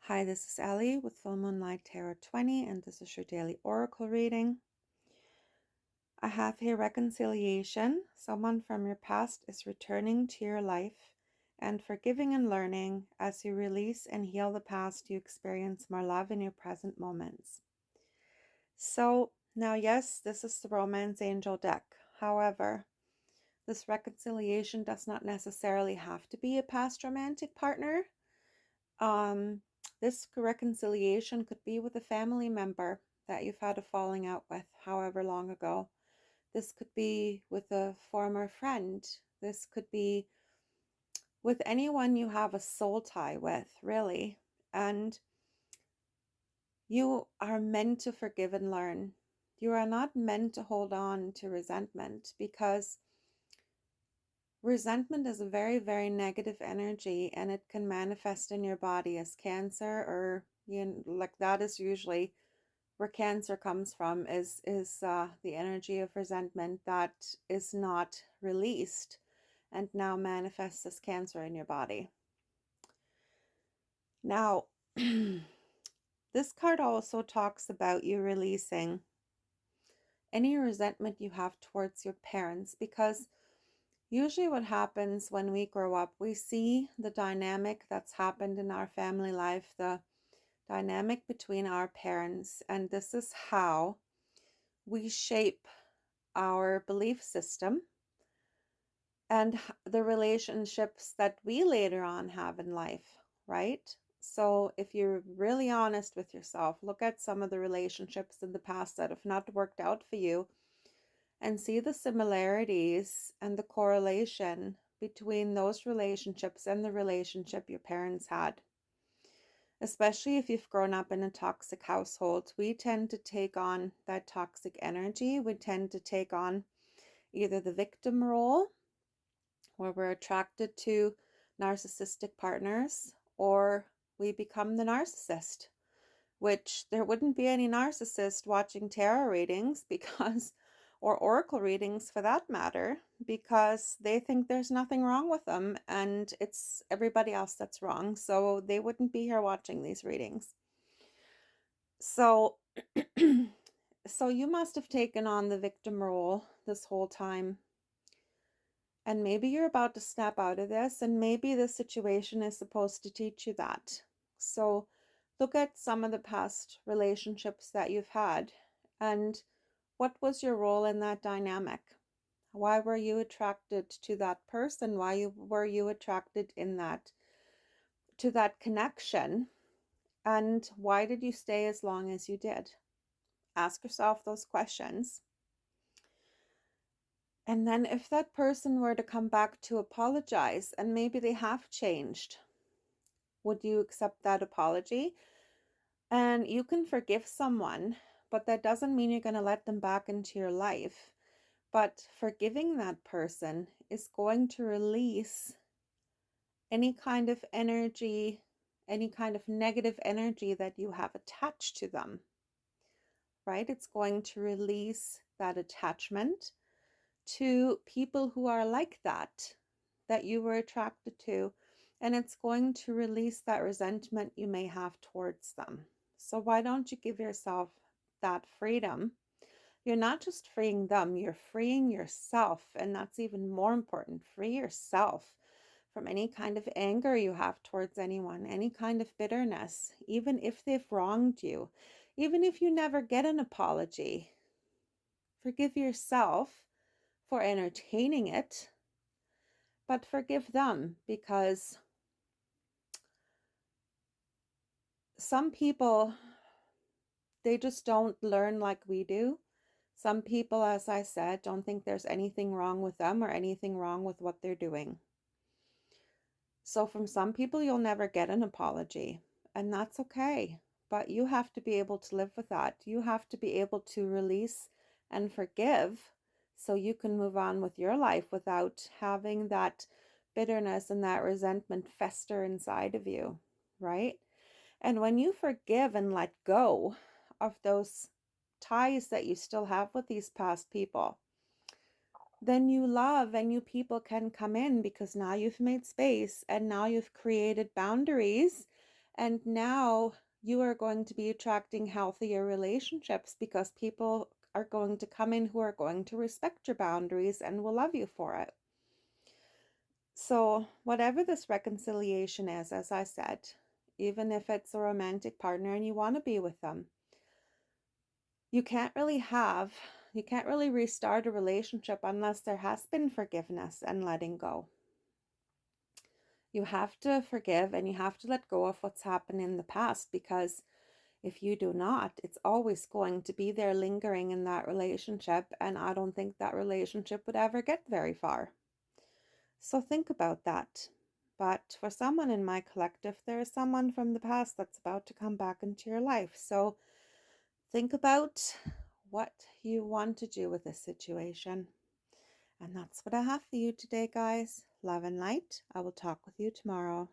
Hi, this is Ellie with Full Moonlight Tarot 20, and this is your daily oracle reading. I have here reconciliation. Someone from your past is returning to your life and forgiving and learning. As you release and heal the past, you experience more love in your present moments. So now, yes, this is the Romance Angel deck. However, this reconciliation does not necessarily have to be a past romantic partner. This reconciliation could be with a family member that you've had a falling out with however long ago. This could be with a former friend. This could be with anyone you have a soul tie with, really. And you are meant to forgive and learn. You are not meant to hold on to resentment, because resentment is a very, very negative energy, and it can manifest in your body as cancer, or like that is usually where cancer comes from, is the energy of resentment that is not released and now manifests as cancer in your body. Now, this card also talks about you releasing any resentment you have towards your parents, because usually what happens when we grow up, we see the dynamic that's happened in our family life, the dynamic between our parents, and this is how we shape our belief system and the relationships that we later on have in life, right? So if you're really honest with yourself, look at some of the relationships in the past that have not worked out for you and see the similarities and the correlation between those relationships and the relationship your parents had. Especially if you've grown up in a toxic household, we tend to take on that toxic energy. We tend to take on either the victim role, where we're attracted to narcissistic partners, or we become the narcissist, which there wouldn't be any narcissist watching tarot readings because, or oracle readings for that matter, because they think there's nothing wrong with them and it's everybody else that's wrong. So they wouldn't be here watching these readings. So, so you must have taken on the victim role this whole time. And maybe you're about to snap out of this, and maybe this situation is supposed to teach you that. So look at some of the past relationships that you've had, and what was your role in that dynamic? Why were you attracted to that person? Were you attracted to that connection? And why did you stay as long as you did? Ask yourself those questions. And then if that person were to come back to apologize, and maybe they have changed, would you accept that apology? And you can forgive someone, but that doesn't mean you're going to let them back into your life. But forgiving that person is going to release any kind of energy, any kind of negative energy that you have attached to them, right? It's going to release that attachment to people who are like that you were attracted to, and it's going to release that resentment you may have towards them. So why don't you give yourself that freedom? You're not just freeing them, you're freeing yourself, and that's even more important. Free yourself from any kind of anger you have towards anyone, any kind of bitterness, even if they've wronged you, even if you never get an apology. Forgive yourself for entertaining it, but forgive them, because some people, they just don't learn like we do. Some people, as I said, don't think there's anything wrong with them or anything wrong with what they're doing. So from some people, you'll never get an apology, and that's okay. But you have to be able to live with that. You have to be able to release and forgive so you can move on with your life without having that bitterness and that resentment fester inside of you, right? And when you forgive and let go of those ties that you still have with these past people, then you love and you people can come in, because now you've made space and now you've created boundaries And now you are going to be attracting healthier relationships because people are going to come in who are going to respect your boundaries and will love you for it. So, whatever this reconciliation is, as I said, even if it's a romantic partner and you want to be with them, you can't really restart a relationship unless there has been forgiveness and letting go. You have to forgive and you have to let go of what's happened in the past, because if you do not, it's always going to be there lingering in that relationship, and I don't think that relationship would ever get very far. So think about that. But for someone in my collective, there is someone from the past that's about to come back into your life. So think about what you want to do with this situation. And that's what I have for you today, guys. Love and light. I will talk with you tomorrow.